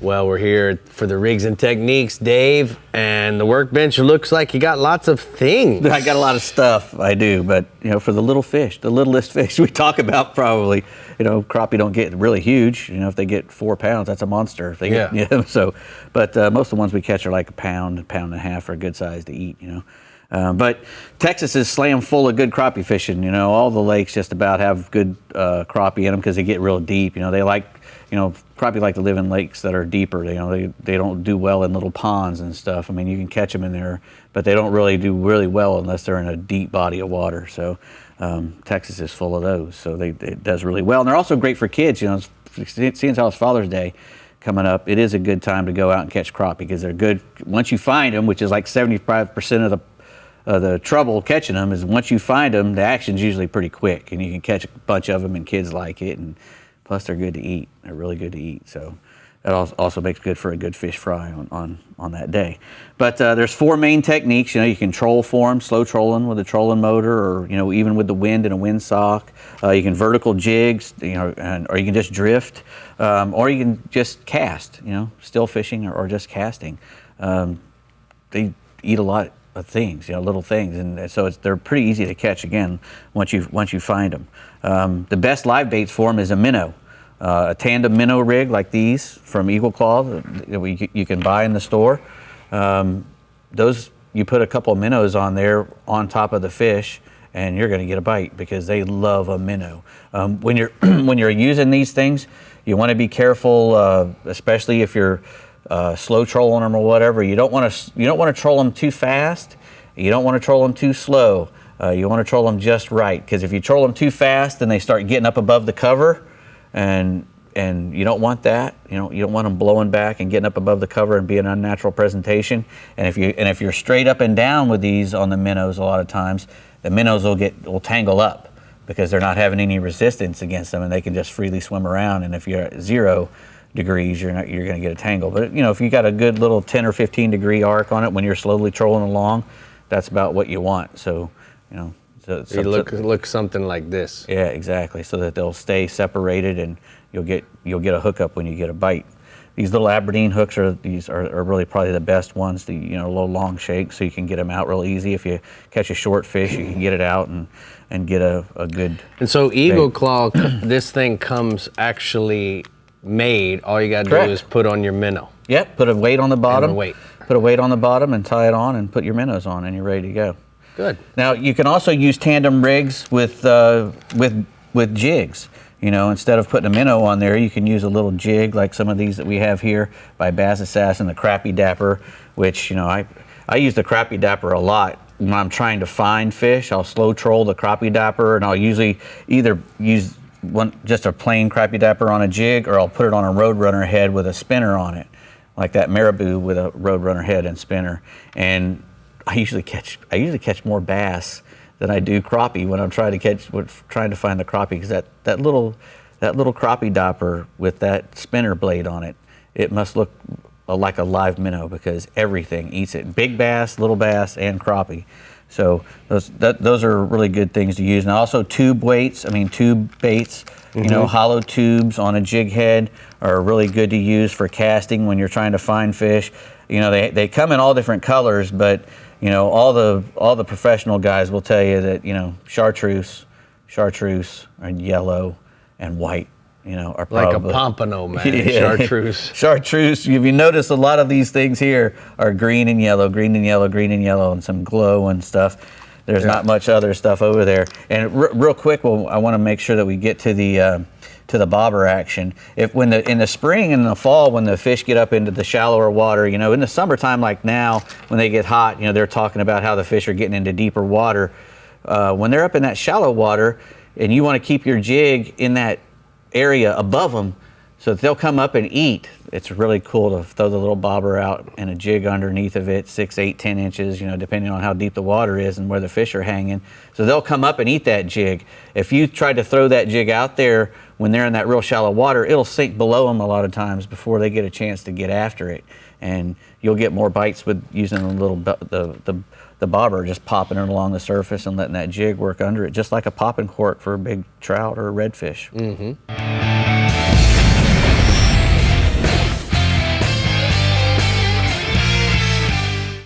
Well, we're here for the Rigs and Techniques, Dave, and the workbench looks like you got lots of things. I got a lot of stuff, I do, but for the little fish, the littlest fish we talk about probably, crappie don't get really huge. If they get 4 pounds, that's a monster. If they get, but most of the ones we catch are like a pound and a half are a good size to eat, But Texas is slam full of good crappie fishing. All the lakes just about have good crappie in them because they get real deep. They like, crappie like to live in lakes that are deeper. They don't do well in little ponds and stuff. I mean, you can catch them in there, but they don't really do really well unless they're in a deep body of water. So Texas is full of those. So it does really well. And they're also great for kids. Seeing how it's Father's Day coming up, it is a good time to go out and catch crappie because they're good. Once you find them, which is like 75% of the trouble catching them is once you find them, the action's usually pretty quick, and you can catch a bunch of them, and kids like it, and plus they're good to eat. They're really good to eat, so that also makes good for a good fish fry on that day. But there's 4 main techniques. You can troll for them, slow trolling with a trolling motor, or even with the wind and a windsock. You can vertical jigs, or you can just drift, or you can just cast. Still fishing or just casting. They eat a lot of things, little things, and so they're pretty easy to catch again once you find them. The best live baits for them is a minnow, a tandem minnow rig like these from Eagle Claw that you can buy in the store. Those you put a couple of minnows on there on top of the fish, and you're going to get a bite because they love a minnow. When you're using these things, you want to be careful, especially if you're slow trolling them or whatever. You don't want to troll them too fast. You don't want to troll them too slow. You want to troll them just right, because if you troll them too fast, then they start getting up above the cover, and you don't want that. You don't want them blowing back and getting up above the cover and being an unnatural presentation. And if you're straight up and down with these on the minnows, a lot of times the minnows will tangle up because they're not having any resistance against them, and they can just freely swim around. And if you're at 0 degrees, you're going to get a tangle. But if you got a good little 10 or 15 degree arc on it when you're slowly trolling along, that's about what you want. So so look something like this. Yeah, exactly. So that they'll stay separated, and you'll get a hookup when you get a bite. These little Aberdeen hooks are really probably the best ones. A little long shake, so you can get them out real easy. If you catch a short fish, you can get it out and get a good. And so Eagle Claw, this thing comes actually made. All you got to do is put on your minnow. Yep, put a weight on the bottom. Put a weight on the bottom and tie it on and put your minnows on, and you're ready to go. Good. Now you can also use tandem rigs with jigs. Instead of putting a minnow on there, you can use a little jig like some of these that we have here by Bass Assassin, the Crappie Dapper, which I use the Crappie Dapper a lot when I'm trying to find fish. I'll slow troll the Crappie Dapper, and I'll usually either use just a plain Crappie Dapper on a jig, or I'll put it on a Roadrunner head with a spinner on it, like that Marabou with a Roadrunner head and spinner. And I usually catch more bass than I do crappie when I'm trying to find the crappie, because that little Crappie Dapper with that spinner blade on it, it must look like a live minnow because everything eats it, big bass, little bass, and crappie. So those are really good things to use. And also tube baits, hollow tubes on a jig head are really good to use for casting when you're trying to find fish. They come in all different colors, but all the professional guys will tell you that chartreuse and yellow and white are probably like a pompano, man. Yeah. Chartreuse. If you notice, a lot of these things here are green and yellow, and some glow and stuff. There's not much other stuff over there. And real quick, I want to make sure that we get to the bobber action. In the spring and the fall, when the fish get up into the shallower water, in the summertime like now, when they get hot, they're talking about how the fish are getting into deeper water. When they're up in that shallow water, and you want to keep your jig in that area above them, so that they'll come up and eat. It's really cool to throw the little bobber out and a jig underneath of it, 6, 8, 10 inches, depending on how deep the water is and where the fish are hanging. So they'll come up and eat that jig. If you try to throw that jig out there when they're in that real shallow water, it'll sink below them a lot of times before they get a chance to get after it. And you'll get more bites with using the bobber, just popping it along the surface and letting that jig work under it, just like a popping cork for a big trout or a redfish. Mm-hmm.